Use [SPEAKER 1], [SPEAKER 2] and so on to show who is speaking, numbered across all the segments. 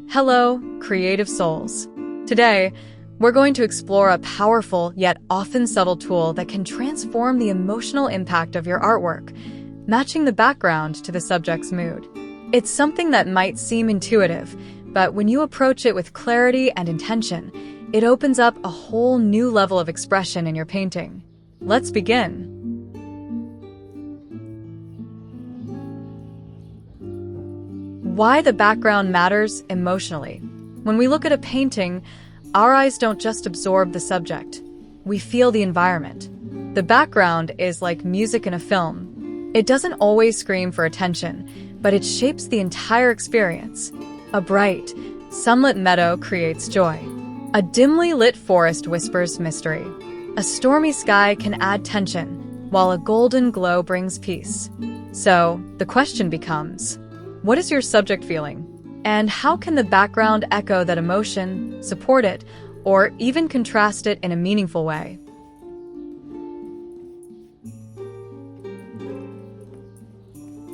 [SPEAKER 1] Hello, creative souls. Today, we're going to explore a powerful yet often subtle tool that can transform the emotional impact of your artwork, matching the background to the subject's mood. It's something that might seem intuitive, but when you approach it with clarity and intention, it opens up a whole new level of expression in your painting. Let's begin. Why the background matters emotionally. When we look at a painting, our eyes don't just absorb the subject. We feel the environment. The background is like music in a film. It doesn't always scream for attention, but it shapes the entire experience. A bright, sunlit meadow creates joy. A dimly lit forest whispers mystery. A stormy sky can add tension, while a golden glow brings peace. So, the question becomes, what is your subject feeling? And how can the background echo that emotion, support it, or even contrast it in a meaningful way?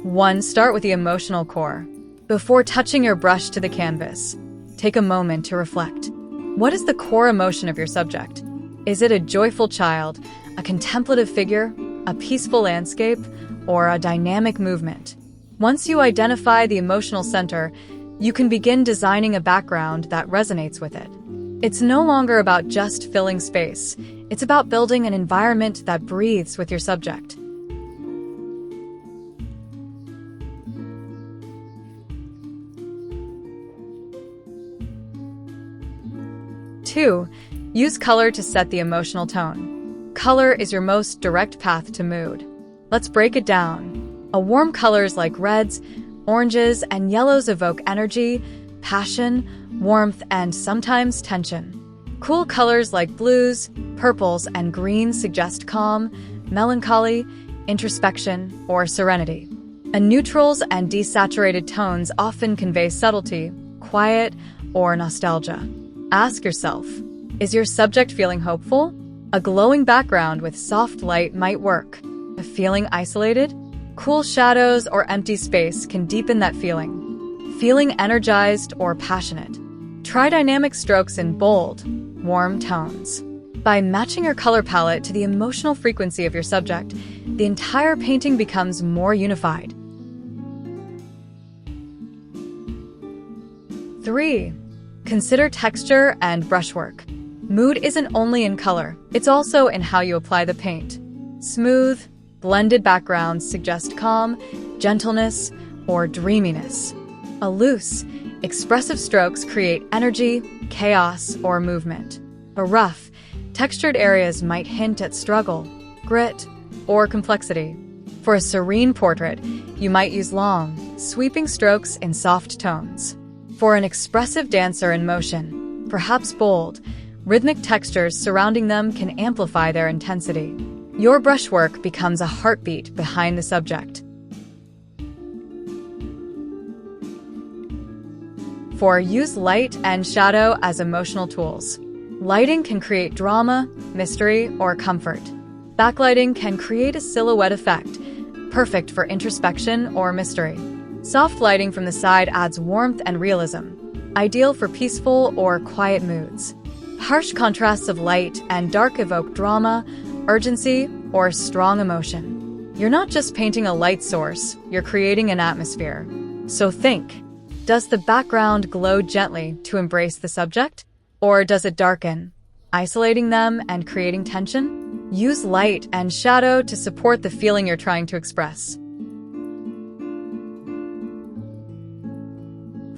[SPEAKER 1] One, start with the emotional core. Before touching your brush to the canvas, take a moment to reflect. What is the core emotion of your subject? Is it a joyful child, a contemplative figure, a peaceful landscape, or a dynamic movement? Once you identify the emotional center, you can begin designing a background that resonates with it. It's no longer about just filling space. It's about building an environment that breathes with your subject. 2. Use color to set the emotional tone. Color is your most direct path to mood. Let's break it down. Warm colors like reds, oranges, and yellows evoke energy, passion, warmth, and sometimes tension. Cool colors like blues, purples, and greens suggest calm, melancholy, introspection, or serenity. Neutrals and desaturated tones often convey subtlety, quiet, or nostalgia. Ask yourself, is your subject feeling hopeful? A glowing background with soft light might work. Feeling isolated? Cool shadows or empty space can deepen that feeling. Feeling energized or passionate? Try dynamic strokes in bold, warm tones. By matching your color palette to the emotional frequency of your subject, the entire painting becomes more unified. 3. Consider texture and brushwork. Mood isn't only in color, it's also in how you apply the paint. Smooth, blended backgrounds suggest calm, gentleness, or dreaminess. Loose, expressive strokes create energy, chaos, or movement. Rough, textured areas might hint at struggle, grit, or complexity. For a serene portrait, you might use long, sweeping strokes in soft tones. For an expressive dancer in motion, perhaps bold, rhythmic textures surrounding them can amplify their intensity. Your brushwork becomes a heartbeat behind the subject. 4. Use light and shadow as emotional tools. Lighting can create drama, mystery, or comfort. Backlighting can create a silhouette effect, perfect for introspection or mystery. Soft lighting from the side adds warmth and realism, ideal for peaceful or quiet moods. Harsh contrasts of light and dark evoke drama, urgency, or strong emotion. You're not just painting a light source, you're creating an atmosphere. So think, does the background glow gently to embrace the subject? Or does it darken, isolating them and creating tension? Use light and shadow to support the feeling you're trying to express.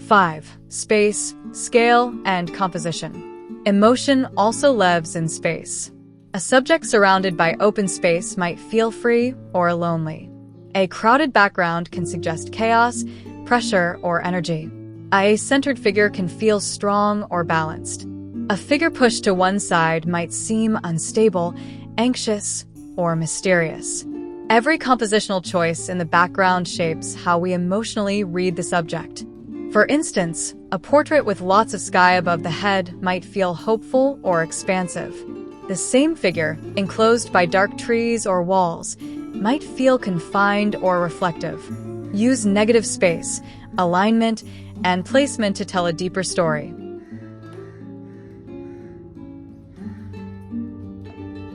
[SPEAKER 1] 5. Space, scale, and composition. Emotion also lives in space. A subject surrounded by open space might feel free or lonely. A crowded background can suggest chaos, pressure, or energy. A centered figure can feel strong or balanced. A figure pushed to one side might seem unstable, anxious, or mysterious. Every compositional choice in the background shapes how we emotionally read the subject. For instance, a portrait with lots of sky above the head might feel hopeful or expansive. The same figure, enclosed by dark trees or walls, might feel confined or reflective. Use negative space, alignment, and placement to tell a deeper story.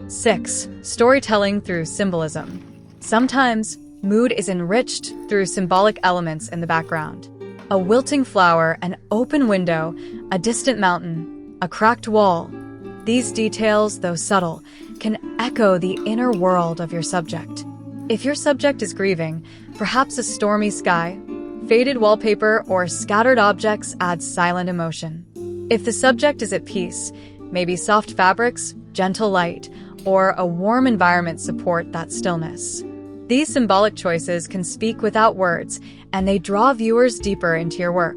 [SPEAKER 1] 6. Storytelling through symbolism. Sometimes, mood is enriched through symbolic elements in the background. A wilting flower, an open window, a distant mountain, a cracked wall. These details, though subtle, can echo the inner world of your subject. If your subject is grieving, perhaps a stormy sky, faded wallpaper, or scattered objects add silent emotion. If the subject is at peace, maybe soft fabrics, gentle light, or a warm environment support that stillness. These symbolic choices can speak without words, and they draw viewers deeper into your work.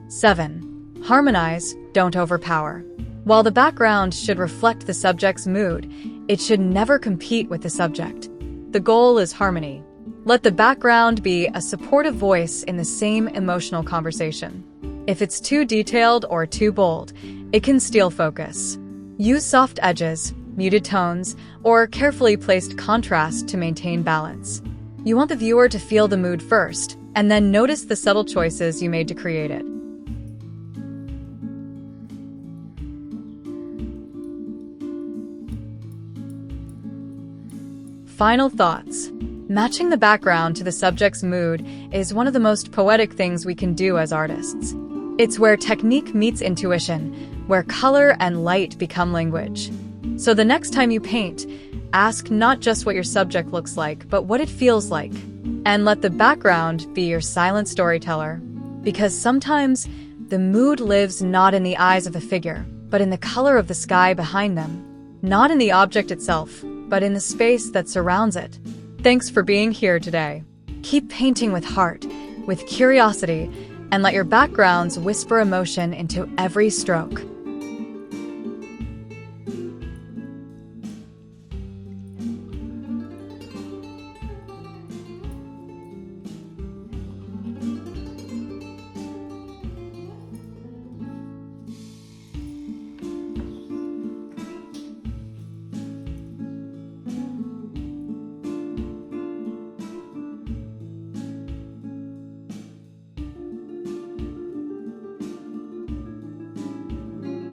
[SPEAKER 1] 7. Harmonize, don't overpower. While the background should reflect the subject's mood, it should never compete with the subject. The goal is harmony. Let the background be a supportive voice in the same emotional conversation. If it's too detailed or too bold, it can steal focus. Use soft edges, muted tones, or carefully placed contrast to maintain balance. You want the viewer to feel the mood first, and then notice the subtle choices you made to create it. Final thoughts. Matching the background to the subject's mood is one of the most poetic things we can do as artists. It's where technique meets intuition, where color and light become language. So the next time you paint, ask not just what your subject looks like, but what it feels like. And let the background be your silent storyteller. Because sometimes, the mood lives not in the eyes of the figure, but in the color of the sky behind them. Not in the object itself, but in the space that surrounds it. Thanks for being here today. Keep painting with heart, with curiosity, and let your backgrounds whisper emotion into every stroke.